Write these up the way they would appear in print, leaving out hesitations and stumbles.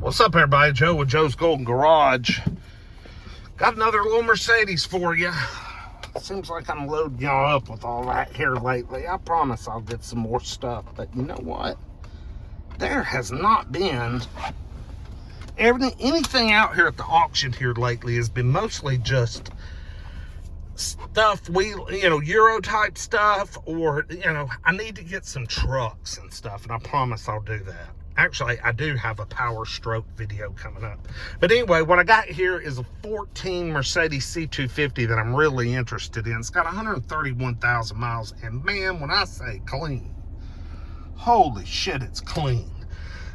What's up, everybody? Joe with Joe's Golden Garage. Got another little Mercedes for you. Seems like I'm loading y'all up with all that here lately. I promise I'll get some more stuff, but you know what? There has not been anything out here at the auction here lately. Has been mostly just stuff Euro type stuff, or I need to get some trucks and stuff, and I promise I'll do that. Actually, I do have a Power Stroke video coming up. But anyway, what I got here is a 14 Mercedes C250 that I'm really interested in. It's got 131,000 miles. And man, when I say clean, holy shit, it's clean.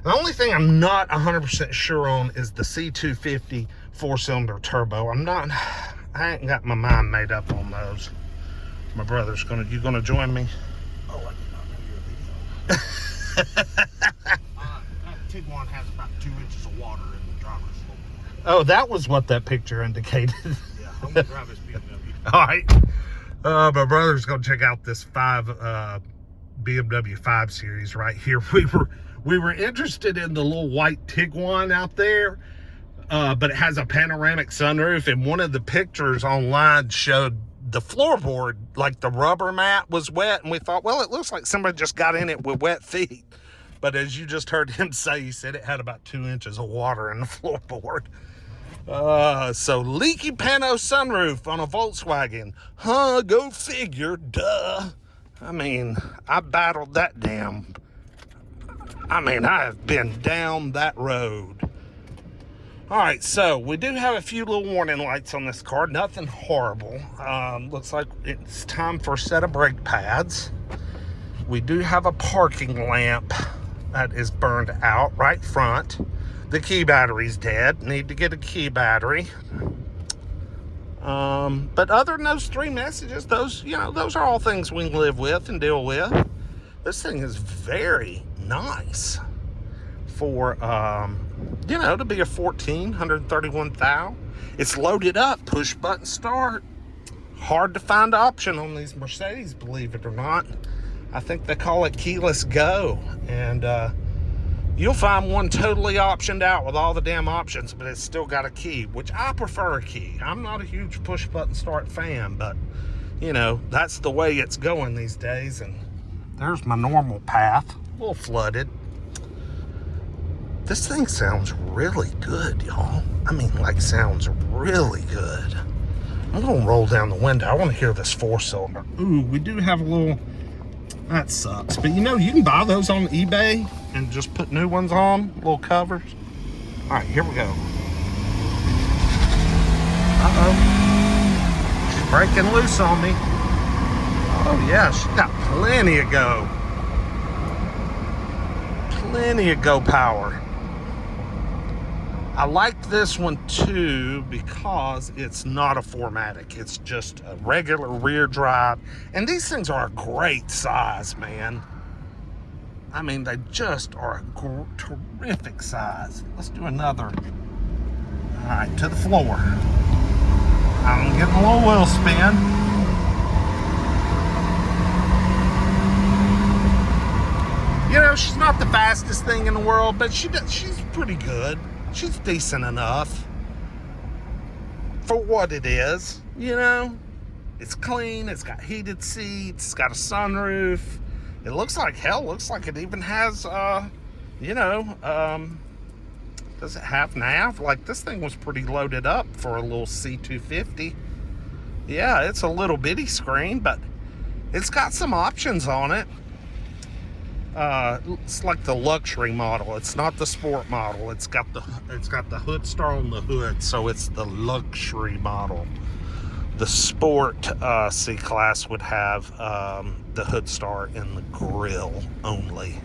The only thing I'm not 100% sure on is the C250 4-cylinder turbo. I ain't got my mind made up on those. My brother's you gonna join me? Oh, I did not know your video. Tiguan has about 2 inches of water in the driver's floor. Oh, that was what that picture indicated. Yeah, I'm gonna drive this BMW. All right. My brother's gonna check out this BMW 5 Series right here. We were interested in the little white Tiguan out there, but it has a panoramic sunroof, and one of the pictures online showed the floorboard, like the rubber mat was wet, and we thought, well, it looks like somebody just got in it with wet feet. But as you just heard him say, he said it had about 2 inches of water in the floorboard. So leaky pano sunroof on a Volkswagen. Huh, go figure, duh. I mean, I battled that I have been down that road. All right, so we do have a few little warning lights on this car. Nothing horrible. Looks like it's time for a set of brake pads. We do have a parking lamp that is burned out right front. The key battery's dead. Need to get a key battery. But other than those 3 messages, those are all things we can live with and deal with. This thing is very nice for to be a 131,000. It's loaded up, push button start. Hard to find option on these Mercedes, believe it or not. I think they call it keyless go, and you'll find one totally optioned out with all the damn options, but it's still got a key, which I prefer a key. I'm not a huge push button start fan, but that's the way it's going these days. And there's my normal path, a little flooded. This thing sounds really good, y'all. Sounds really good. I'm gonna roll down the window. I want to hear this 4-cylinder. Ooh, we do have a little. That sucks. But you can buy those on eBay and just put new ones on, little covers. All right, here we go. Uh-oh. She's breaking loose on me. Oh, yeah, she's got plenty of go. Plenty of go power. I like this one, too, because it's not a 4MATIC. It's just a regular rear drive. And these things are a great size, man. They just are a terrific size. Let's do another. All right, to the floor. I'm getting a little wheel spin. She's not the fastest thing in the world, but she's pretty good. She's decent enough for what it is, It's clean, it's got heated seats, it's got a sunroof. It looks like it even has, does it have nav? Like, this thing was pretty loaded up for a little C250. Yeah, it's a little bitty screen, but it's got some options on it. It's like the luxury model. It's not the sport model. It's got the hood star on the hood, so it's the luxury model. The sport C-Class would have the hood star in the grille only.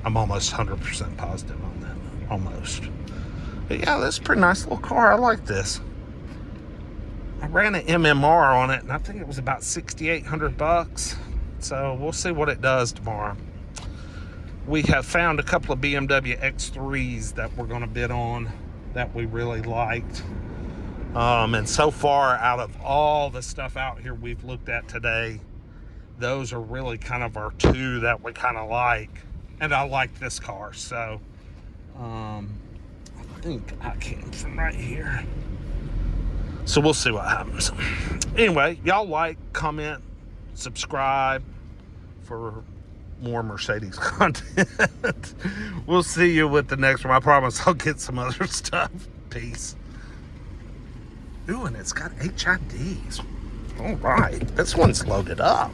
I'm almost 100% positive on that. Almost. But yeah, that's a pretty nice little car. I like this. I ran an MMR on it, and I think it was about $6,800. So we'll see what it does tomorrow. We have found a couple of BMW X3s that we're going to bid on that we really liked. And so far, out of all the stuff out here we've looked at today, those are really kind of our 2 that we kind of like. And I like this car. So I think I can from right here. So we'll see what happens. Anyway, y'all like, comment, subscribe for more Mercedes content. We'll see you with the next one. I promise I'll get some other stuff. Peace. Ooh, and it's got HIDs. All right. This one's loaded up.